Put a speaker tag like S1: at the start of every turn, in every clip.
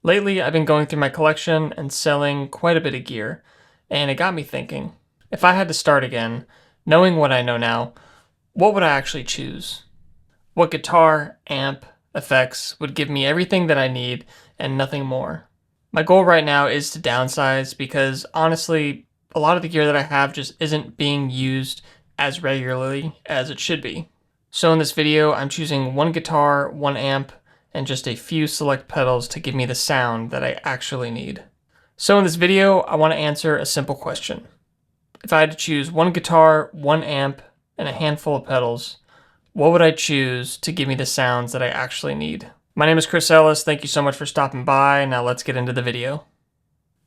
S1: Lately, I've been going through my collection and selling quite a bit of gear, and it got me thinking, if I had to start again, knowing what I know now, what would I actually choose? What guitar, amp, effects would give me everything that I need and nothing more? My goal right now is to downsize because honestly, a lot of the gear that I have just isn't being used as regularly as it should be. So in this video, I'm choosing one guitar, one amp, and just a few select pedals to give me the sound that I actually need. So in this video, I want to answer a simple question. If I had to choose one guitar, one amp, and a handful of pedals, what would I choose to give me the sounds that I actually need? My name is Chris Ellis. Thank you so much for stopping by. Now let's get into the video.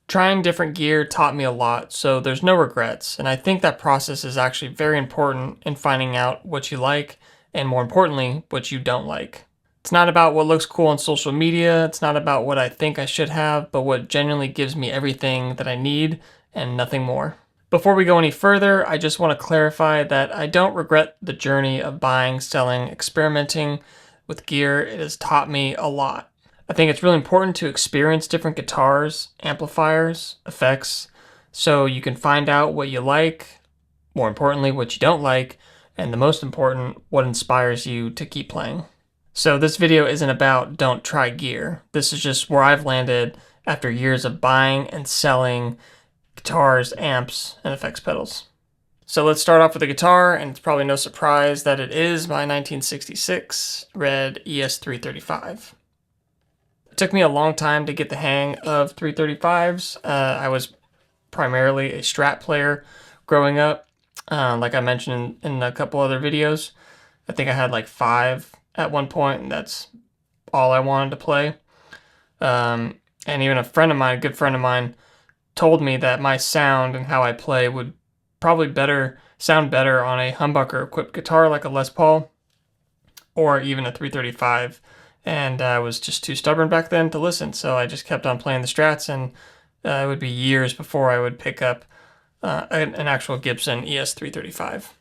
S1: Trying different gear taught me a lot, so there's no regrets, and I think that process is actually very important in finding out what you like, and more importantly, what you don't like. It's not about what looks cool on social media, it's not about what I think I should have, but what genuinely gives me everything that I need and nothing more. Before we go any further, I just want to clarify that I don't regret the journey of buying, selling, experimenting with gear. It has taught me a lot. I think it's really important to experience different guitars, amplifiers, effects, so you can find out what you like, more importantly, what you don't like, and the most important, what inspires you to keep playing. So this video isn't about don't try gear. This is just where I've landed after years of buying and selling guitars, amps, and effects pedals. So let's start off with the guitar, and it's probably no surprise that it is my 1966 red ES335. It took me a long time to get the hang of 335s. I was primarily a Strat player growing up. Like I mentioned in a couple other videos, I think I had like 5 at one point, and that's all I wanted to play. And even a friend of mine, a good friend of mine, told me that my sound and how I play would probably sound better on a humbucker equipped guitar like a Les Paul or even a 335. And I was just too stubborn back then to listen, so I just kept on playing the Strats, and it would be years before I would pick up an actual Gibson ES335.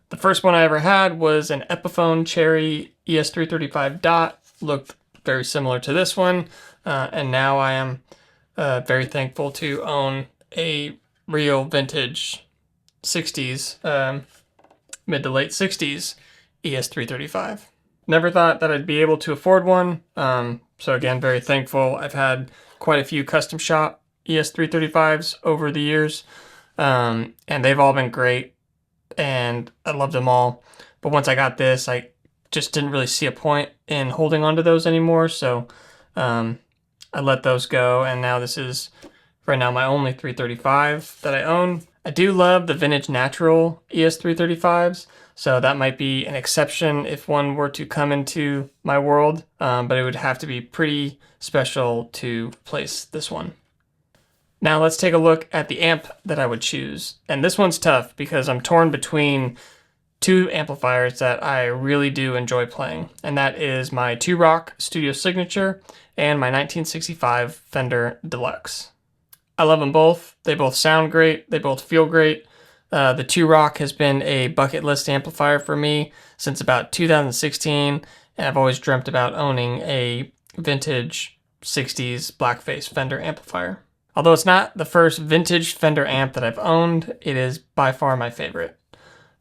S1: The first one I ever had was an Epiphone Cherry ES335 Dot. Looked very similar to this one, and now I am very thankful to own a real vintage 60s, mid to late 60s ES335. Never thought that I'd be able to afford one, so again, very thankful. I've had quite a few custom shop ES335s over the years, and they've all been great, and I loved them all. But once I got this, I just didn't really see a point in holding on to those anymore, so I let those go, and now this is, right now, my only 335 that I own. I do love the vintage natural ES335s, so that might be an exception if one were to come into my world, but it would have to be pretty special to replace this one. Now let's take a look at the amp that I would choose. And this one's tough because I'm torn between two amplifiers that I really do enjoy playing, and that is my 2-Rock Studio Signature and my 1965 Fender Deluxe. I love them both. They both sound great. They both feel great. The 2-Rock has been a bucket list amplifier for me since about 2016, and I've always dreamt about owning a vintage 60s blackface Fender amplifier. Although it's not the first vintage Fender amp that I've owned, it is by far my favorite.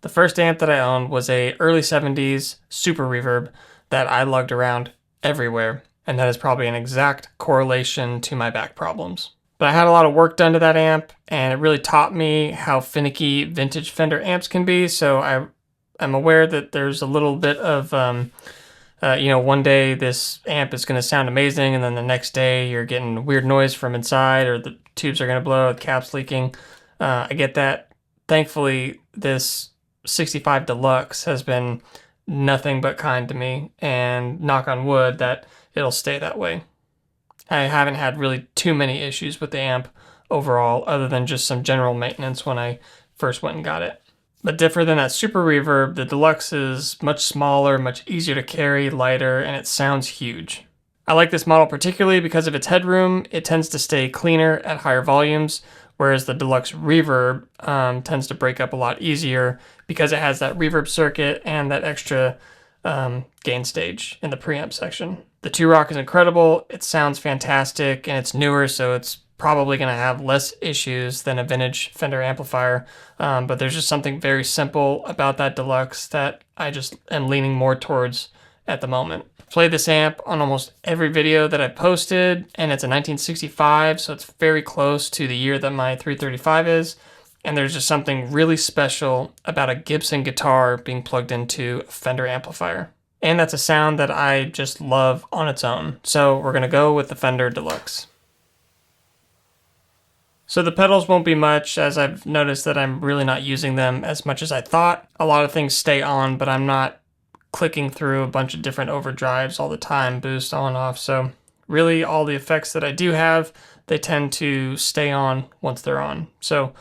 S1: The first amp that I owned was a early 70s Super Reverb that I lugged around everywhere, and that is probably an exact correlation to my back problems. But I had a lot of work done to that amp, and it really taught me how finicky vintage Fender amps can be, so I'm aware that there's a little bit of, one day this amp is going to sound amazing, and then the next day you're getting weird noise from inside, or the tubes are going to blow, the cap's leaking. I get that. Thankfully, this 65 Deluxe has been nothing but kind to me, and knock on wood that it'll stay that way. I haven't had really too many issues with the amp overall, other than just some general maintenance when I first went and got it. But different than that Super Reverb, the Deluxe is much smaller, much easier to carry, lighter, and it sounds huge. I like this model particularly because of its headroom. It tends to stay cleaner at higher volumes, whereas the Deluxe Reverb tends to break up a lot easier because it has that reverb circuit and that extra gain stage in the preamp section. The 2-Rock is incredible, it sounds fantastic, and it's newer, so it's probably going to have less issues than a vintage Fender amplifier, but there's just something very simple about that Deluxe that I just am leaning more towards at the moment. Played this amp on almost every video that I posted, and it's a 1965, so it's very close to the year that my 335 is, and there's just something really special about a Gibson guitar being plugged into a Fender amplifier. And that's a sound that I just love on its own, so we're going to go with the Fender Deluxe. So the pedals won't be much, as I've noticed that I'm really not using them as much as I thought. A lot of things stay on, but I'm not clicking through a bunch of different overdrives all the time, boost on, off. So really all the effects that I do have, they tend to stay on once they're on. So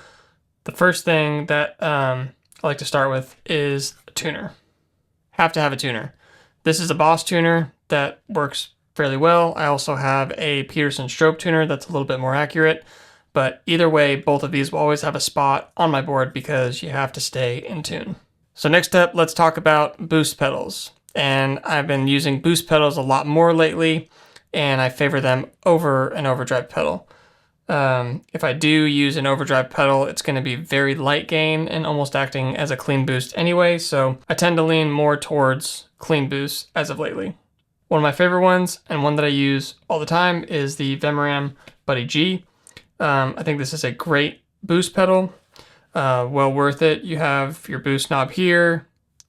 S1: the first thing that I like to start with is a tuner. Have to have a tuner. This is a Boss tuner that works fairly well. I also have a Peterson strobe tuner that's a little bit more accurate. But either way, both of these will always have a spot on my board because you have to stay in tune. So next up, let's talk about boost pedals. And I've been using boost pedals a lot more lately, and I favor them over an overdrive pedal. If I do use an overdrive pedal, it's going to be very light gain and almost acting as a clean boost anyway, so I tend to lean more towards clean boosts as of lately. One of my favorite ones, and one that I use all the time, is the Reverb Buddy G. I think this is a great boost pedal. Well worth it. You have your boost knob here,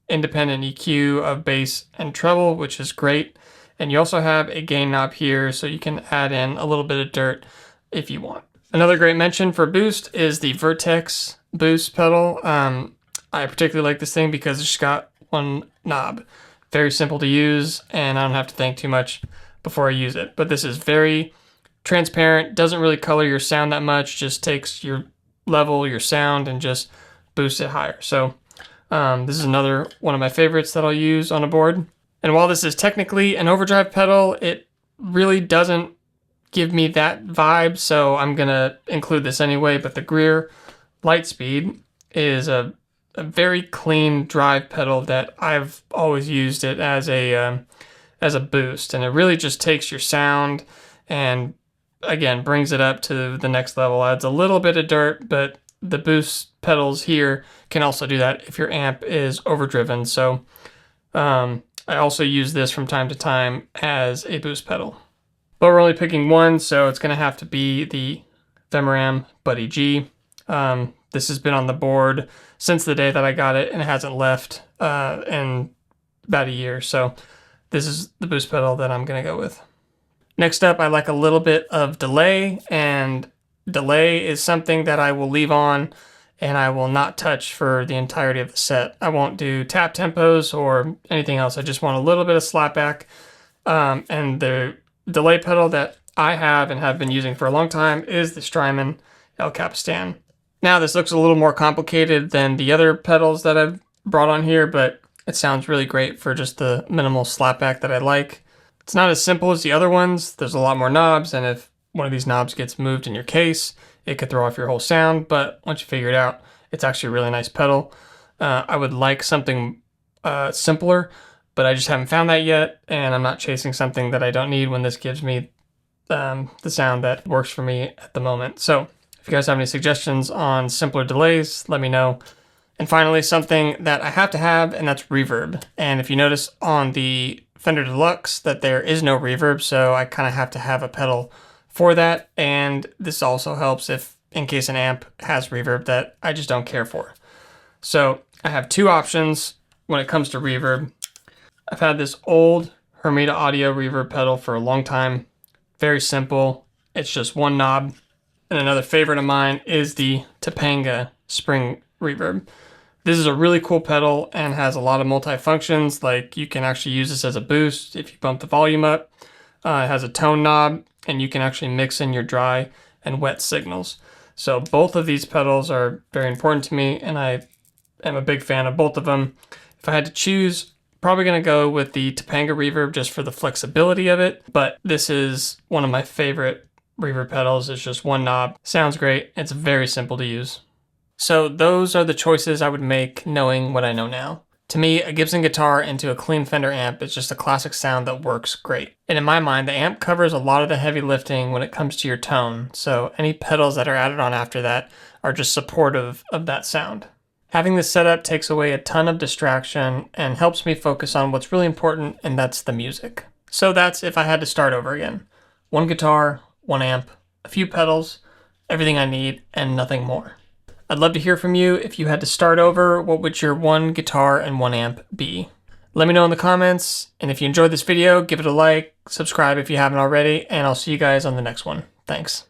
S1: independent EQ of bass and treble, which is great. And you also have a gain knob here, so you can add in a little bit of dirt if you want. Another great mention for boost is the Vertex boost pedal. I particularly like this thing because it's just got one knob. Very simple to use, and I don't have to think too much before I use it. But this is very transparent, doesn't really color your sound that much, just takes your level, your sound, and just boosts it higher. So this is another one of my favorites that I'll use on a board. And while this is technically an overdrive pedal, it really doesn't give me that vibe, so I'm gonna include this anyway. But the Greer Lightspeed is a very clean drive pedal that I've always used it as a boost, and it really just takes your sound and again brings it up to the next level. Adds a little bit of dirt, but the boost pedals here can also do that if your amp is overdriven. So I also use this from time to time as a boost pedal. But we're only picking one, so it's going to have to be the Reverb Buddy G. This has been on the board since the day that I got it, and it hasn't left in about a year. So this is the boost pedal that I'm going to go with. Next up, I like a little bit of delay, and delay is something that I will leave on and I will not touch for the entirety of the set. I won't do tap tempos or anything else. I just want a little bit of slapback. And the delay pedal that I have and have been using for a long time is the Strymon El Capistan. Now this looks a little more complicated than the other pedals that I've brought on here, but it sounds really great for just the minimal slapback that I like. It's not as simple as the other ones. There's a lot more knobs, and if one of these knobs gets moved in your case, it could throw off your whole sound, but once you figure it out, it's actually a really nice pedal. I would like something simpler, but I just haven't found that yet, and I'm not chasing something that I don't need when this gives me the sound that works for me at the moment. So if you guys have any suggestions on simpler delays, let me know. And finally, something that I have to have, and that's reverb. And if you notice on the Fender Deluxe that there is no reverb, so I kind of have to have a pedal for that. And this also helps if in case an amp has reverb that I just don't care for. So I have two options when it comes to reverb. I've had this old Hermida Audio reverb pedal for a long time. Very simple. It's just one knob. And another favorite of mine is the Topanga Spring Reverb. This is a really cool pedal and has a lot of multi-functions. Like you can actually use this as a boost if you bump the volume up. It has a tone knob, and you can actually mix in your dry and wet signals. So both of these pedals are very important to me, and I am a big fan of both of them. If I had to choose, probably going to go with the Topanga Reverb just for the flexibility of it, but this is one of my favorite reverb pedals. It's just one knob. Sounds great. It's very simple to use. So those are the choices I would make knowing what I know now. To me, a Gibson guitar into a clean Fender amp is just a classic sound that works great. And in my mind, the amp covers a lot of the heavy lifting when it comes to your tone, so any pedals that are added on after that are just supportive of that sound. Having this setup takes away a ton of distraction and helps me focus on what's really important, and that's the music. So that's if I had to start over again. One guitar, one amp, a few pedals, everything I need, and nothing more. I'd love to hear from you. If you had to start over, what would your one guitar and one amp be? Let me know in the comments, and if you enjoyed this video, give it a like, subscribe if you haven't already, and I'll see you guys on the next one. Thanks.